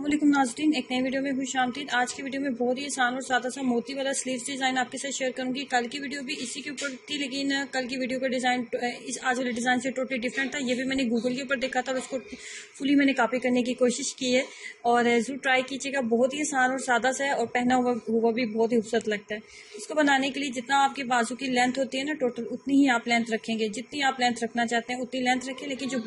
अस्सलामुअलैकुम नाज़रीन, एक नई वीडियो में खुश आमदीद। आज की वीडियो में बहुत ही आसान और सादा सा मोती वाला स्लीव्स डिज़ाइन आपके साथ शेयर करूंगी। कल की वीडियो भी इसी के ऊपर थी, लेकिन कल की वीडियो का डिज़ाइन इस आज वाले डिज़ाइन से टोटली डिफरेंट था। ये भी मैंने गूगल के ऊपर देखा था और उसको फुली मैंने कॉपी करने की कोशिश की है और ज़रूर ट्राई कीजिएगा। बहुत ही आसान और सादा सा है और पहना हुआ भी बहुत ही खूबसूरत लगता है। इसको बनाने के लिए जितना आपके बाजू की लेंथ होती है ना, टोटल उतनी ही आप लेंथ रखेंगे। जितनी आप लेंथ रखना चाहते हैं उतनी लेंथ रखें, लेकिन जो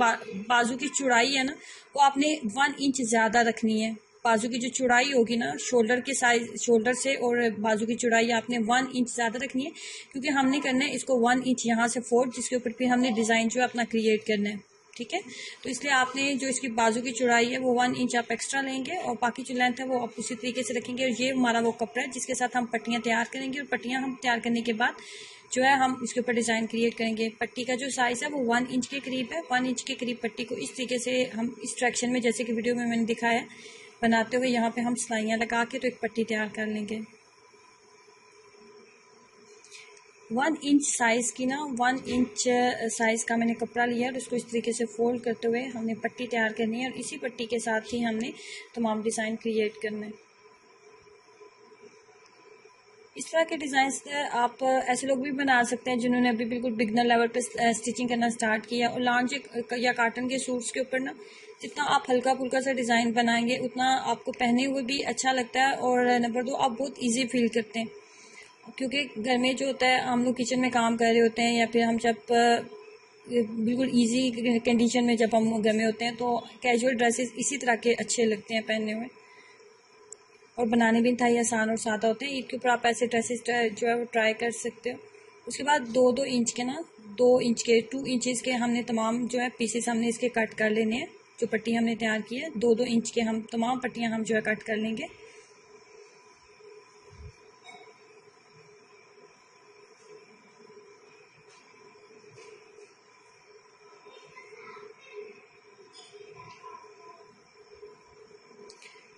बाजू की चौड़ाई है ना, वो आपने 1 इंच ज़्यादा रखनी है। बाजू की जो चौड़ाई होगी ना, शोल्डर के साइज, शोल्डर से और बाजू की चौड़ाई आपने 1 इंच ज़्यादा रखनी है, क्योंकि हमने करना है इसको 1 इंच यहाँ से फोल्ड, जिसके ऊपर फिर हमने डिज़ाइन जो है अपना क्रिएट करना है। ठीक है, तो इसलिए आपने जो इसकी बाजू की चौड़ाई है वो 1 इंच आप एक्स्ट्रा लेंगे और बाकी जो लेंथ है वो आप उसी तरीके से रखेंगे। और ये हमारा वो कपड़ा है जिसके साथ हम पट्टियाँ तैयार करेंगे और पट्टियाँ हम तैयार करने के बाद जो है हम इसके ऊपर डिज़ाइन क्रिएट करेंगे। पट्टी का जो साइज़ है वो 1 इंच के करीब है। 1 इंच के करीब पट्टी को इस तरीके से हम इस ट्रैक्शन में, जैसे कि वीडियो में मैंने दिखाया है, बनाते हुए यहाँ पे हम सिलाइयाँ लगा के तो एक पट्टी तैयार कर लेंगे। 1 इंच साइज़ की ना, 1 इंच साइज़ का मैंने कपड़ा लिया और उसको इस तरीके से फोल्ड करते हुए हमने पट्टी तैयार करनी है और इसी पट्टी के साथ ही हमने तमाम डिज़ाइन क्रिएट करना है। इस तरह के डिज़ाइंस आप ऐसे लोग भी बना सकते हैं जिन्होंने अभी बिल्कुल बिगनर लेवल पे स्टिचिंग करना स्टार्ट किया। और लॉन्च या कॉटन के सूट्स के ऊपर ना, जितना आप हल्का फुल्का सा डिज़ाइन बनाएंगे उतना आपको पहने हुए भी अच्छा लगता है और नंबर 2 आप बहुत ईजी फील करते हैं। क्योंकि घर में जो होता है, हम लोग किचन में काम कर रहे होते हैं या फिर हम जब बिल्कुल ईजी कंडीशन में जब हम घर में होते हैं तो कैजुअल ड्रेसेस इसी तरह के अच्छे लगते हैं पहनने में, और बनाने भी इंतहाई आसान और सादा होते हैं। ईद के ऊपर आप ऐसे ड्रेसेस जो है वो ट्राई कर सकते हो। उसके बाद 2-2 इंच के ना, 2 इंच के 2 इंचेस के हमने तमाम जो है पीसेस हमने इसके कट कर लेने हैं। जो पट्टी हमने तैयार की है 2-2 इंच के हम तमाम पट्टियाँ हम जो है कट कर लेंगे।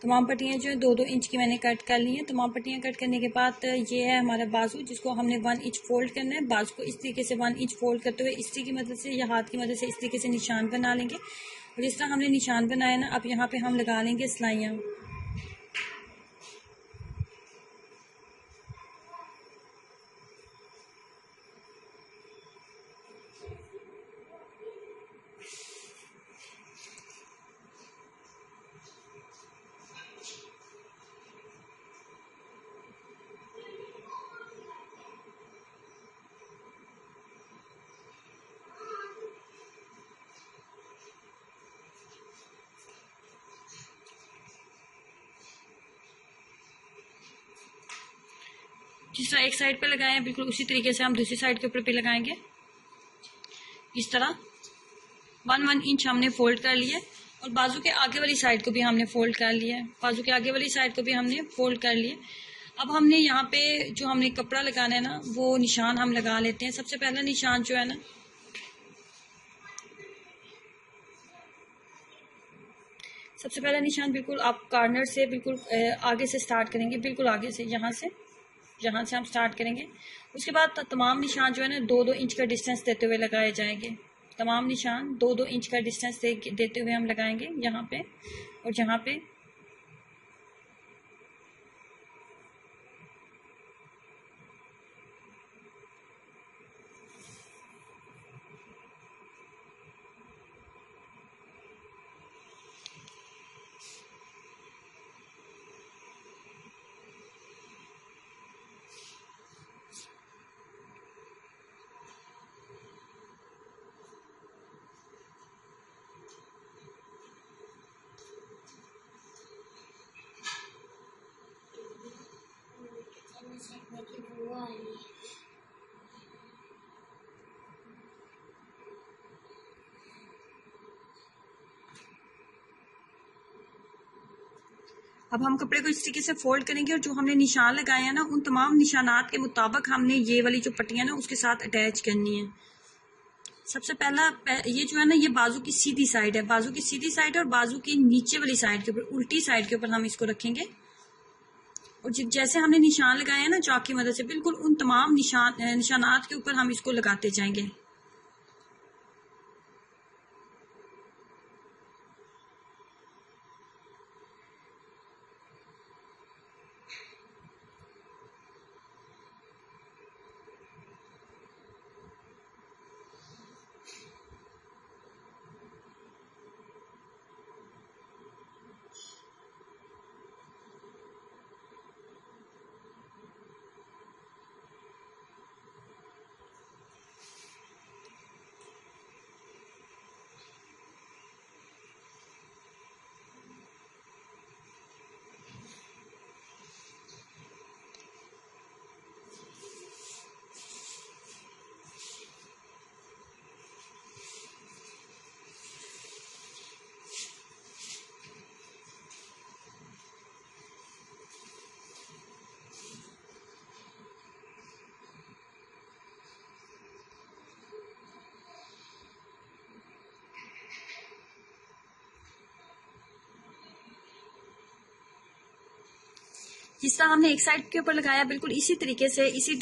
तमाम पट्टियाँ जो है 2-2 इंच की मैंने कट कर ली हैं। तमाम पट्टियाँ कट करने के बाद ये है हमारा बाजू, जिसको हमने 1 इंच फोल्ड करना है। बाजू को इस तरीके से 1 इंच फोल्ड करते हुए इस्त्री की मदद से या हाथ की मदद से इस तरीके से निशान बना लेंगे। और जिस तरह हमने निशान बनाया ना, अब यहाँ पे हम लगा लेंगे सिलाइयाँ। जिस तरह एक साइड पे लगाए हैं बिल्कुल उसी तरीके से हम दूसरी साइड के ऊपर भी लगाएंगे। इस तरह 1 इंच हमने फोल्ड कर लिया और बाजू के आगे वाली साइड को भी हमने फोल्ड कर लिया है। बाजू के आगे वाली साइड को भी हमने फोल्ड कर लिया। अब हमने यहाँ पे जो हमने कपड़ा लगाना है ना, वो निशान हम लगा लेते हैं। सबसे पहला निशान जो है ना, सबसे पहला निशान बिल्कुल आप कॉर्नर से बिल्कुल आगे से स्टार्ट करेंगे, बिल्कुल आगे से, यहाँ से हम स्टार्ट करेंगे। उसके बाद तमाम निशान जो है ना 2-2 इंच का डिस्टेंस देते हुए लगाए जाएंगे। तमाम निशान 2-2 इंच का डिस्टेंस देते हुए हम लगाएंगे यहाँ पे और यहाँ पे। अब हम कपड़े को इस तरीके से फोल्ड करेंगे और जो हमने निशान लगाए हैं ना, उन तमाम निशानात के मुताबिक हमने ये वाली जो पट्टियां ना उसके साथ अटैच करनी है। सबसे पहला ये जो है ना, ये बाजू की सीधी साइड है, बाजू की सीधी साइड है और बाजू की नीचे वाली साइड के ऊपर, उल्टी साइड के ऊपर हम इसको रखेंगे। और जैसे हमने निशान लगाए हैं ना चाक की मदद से, बिल्कुल उन तमाम निशानात के ऊपर हम इसको लगाते जाएंगे। जिस तरह हमने एक साइड के ऊपर लगाया बिल्कुल इसी तरीके से इसी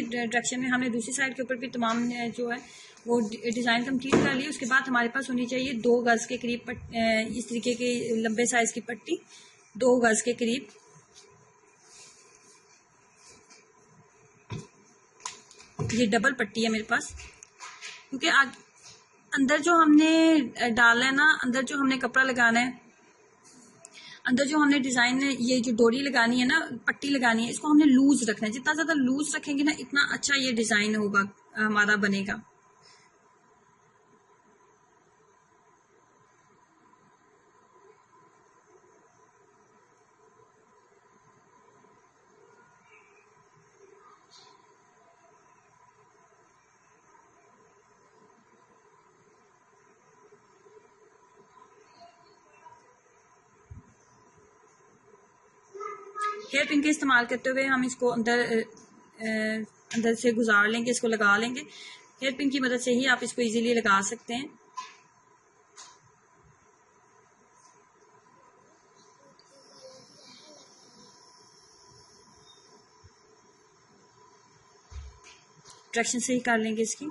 डायरेक्शन में हमने दूसरी साइड के ऊपर भी तमाम जो है वो डिजाइन कंप्लीट कर ली। उसके बाद हमारे पास होनी चाहिए 2 गज के करीब इस तरीके की लंबे साइज की पट्टी, 2 गज के करीब। ये डबल पट्टी है मेरे पास, क्योंकि अंदर जो हमने डालना है ना, अंदर जो हमने कपड़ा लगाना है, अंदर जो हमने डिजाइन ये जो डोरी लगानी है ना, पट्टी लगानी है, इसको हमने लूज रखना है। जितना ज्यादा लूज रखेंगे ना इतना अच्छा ये डिजाइन होगा, हमारा बनेगा। हेयर पिन का इस्तेमाल करते हुए हम इसको अंदर से गुजार लेंगे, इसको लगा लेंगे। हेयर पिन की मदद से ही आप इसको इजीली लगा सकते हैं। डायरेक्शन से ही कर लेंगे इसकी।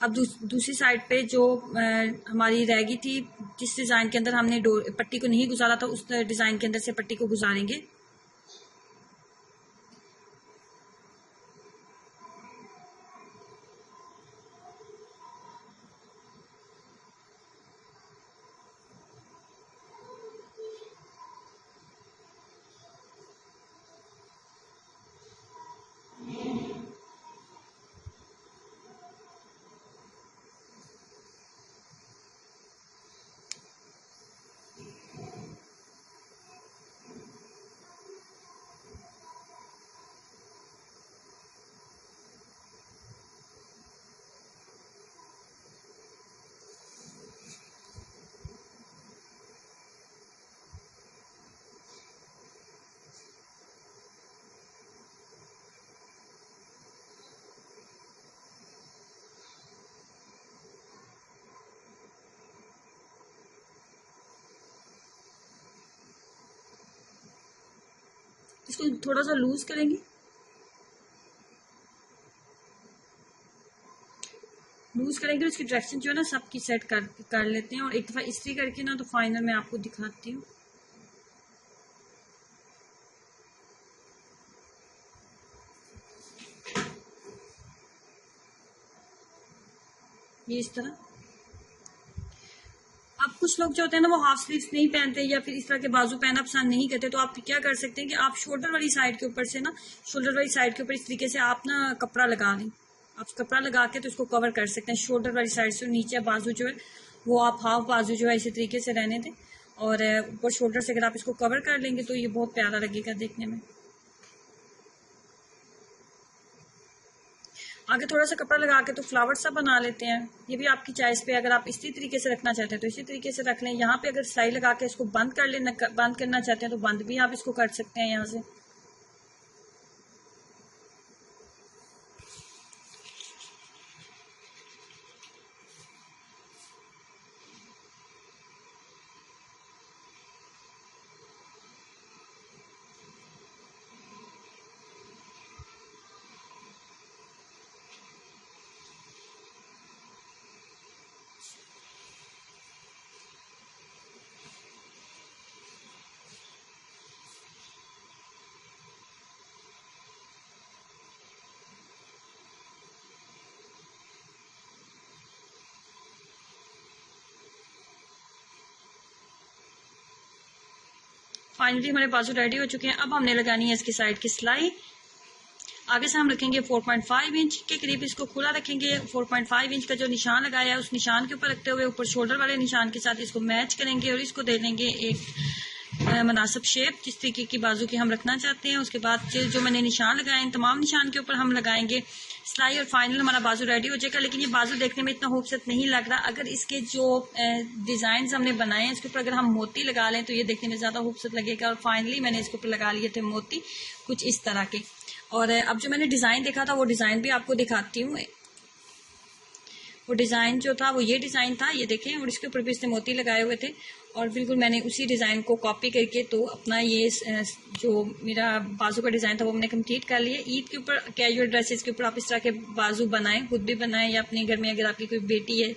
अब दूसरी साइड पे जो हमारी रह गई थी, जिस डिजाइन के अंदर हमने पट्टी को नहीं गुजारा था, उस डिजाइन के अंदर से पट्टी को गुजारेंगे। इसको थोड़ा सा लूज करेंगे। लूज करेंगे इसकी डायरेक्शन जो है ना सबकी सेट कर लेते हैं, और एक दफा इस्त्री करके ना तो फाइनल मैं आपको दिखाती हूँ। ये इस तरह। अब कुछ लोग जो होते हैं ना वो हाफ स्लीव्स नहीं पहनते या फिर इस तरह के बाजू पहनना पसंद नहीं करते, तो आप क्या कर सकते हैं कि आप शोल्डर वाली साइड के ऊपर से ना, शोल्डर वाली साइड के ऊपर इस तरीके से आप ना कपड़ा लगा लें। आप कपड़ा लगा के तो इसको कवर कर सकते हैं शोल्डर वाली साइड से। नीचे बाजू जो है वो आप हाफ बाजू जो है इसी तरीके से रहने दें, और ऊपर शोल्डर से अगर आप इसको कवर कर लेंगे तो ये बहुत प्यारा लगेगा देखने में। आगे थोड़ा सा कपड़ा लगा के तो फ्लावर सा बना लेते हैं। ये भी आपकी चॉइस पे, अगर आप इसी तरीके से रखना चाहते हैं तो इसी तरीके से रख लें। यहाँ पे अगर सिलाई लगा के इसको बंद कर लेना, बंद करना चाहते हैं तो बंद भी आप इसको कर सकते हैं यहाँ से। फाइनली हमारे बाजू रेडी हो चुके हैं। अब हमने लगानी है इसकी साइड की सिलाई। आगे से हम रखेंगे 4.5 इंच के करीब, इसको खुला रखेंगे। 4.5 इंच का जो निशान लगाया है उस निशान के ऊपर रखते हुए ऊपर शोल्डर वाले निशान के साथ इसको मैच करेंगे और इसको दे देंगे एक मुनासिब शेप जिस तरीके की बाजू की हम रखना चाहते हैं। उसके बाद जो मैंने निशान लगाए हैं तमाम निशान के ऊपर हम लगाएंगे सिलाई और फाइनल हमारा बाजू रेडी हो जाएगा। लेकिन ये बाजू देखने में इतना खूबसूरत नहीं लग रहा। अगर इसके जो डिजाइन हमने बनाए हैं इसके ऊपर अगर हम मोती लगा लें तो ये देखने में ज्यादा खूबसूरत लगेगा। और फाइनली मैंने इसके ऊपर लगा लिए थे मोती कुछ इस तरह के। और अब जो मैंने डिजाइन देखा था वो डिजाइन भी आपको दिखाती हूँ। वो डिजाइन जो था वो ये डिजाइन था, ये देखें, और इसके ऊपर भी इसने मोती लगाए हुए थे। और बिल्कुल मैंने उसी डिजाइन को कॉपी करके तो अपना ये जो मेरा बाजू का डिजाइन था वो मैंने कंप्लीट कर लिया। ईद के ऊपर कैजुअल ड्रेसेस के ऊपर आप इस तरह के बाजू बनाएं, खुद भी बनाएं या अपने घर में अगर आपकी कोई बेटी है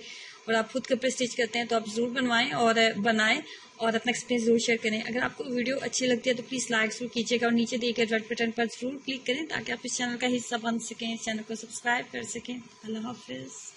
और आप खुद कपड़े स्टिच करते हैं तो आप जरूर बनवाएं और बनाएं और अपना एक्सपीरियंस जरूर शेयर करें। अगर आपको वीडियो अच्छी लगती है तो प्लीज लाइक जरूर कीजिएगा और नीचे दिए गए रेड बटन पर जरूर क्लिक करें ताकि आप इस चैनल का हिस्सा बन सकें, इस चैनल को सब्सक्राइब कर सकें। अल्लाह हाफिज।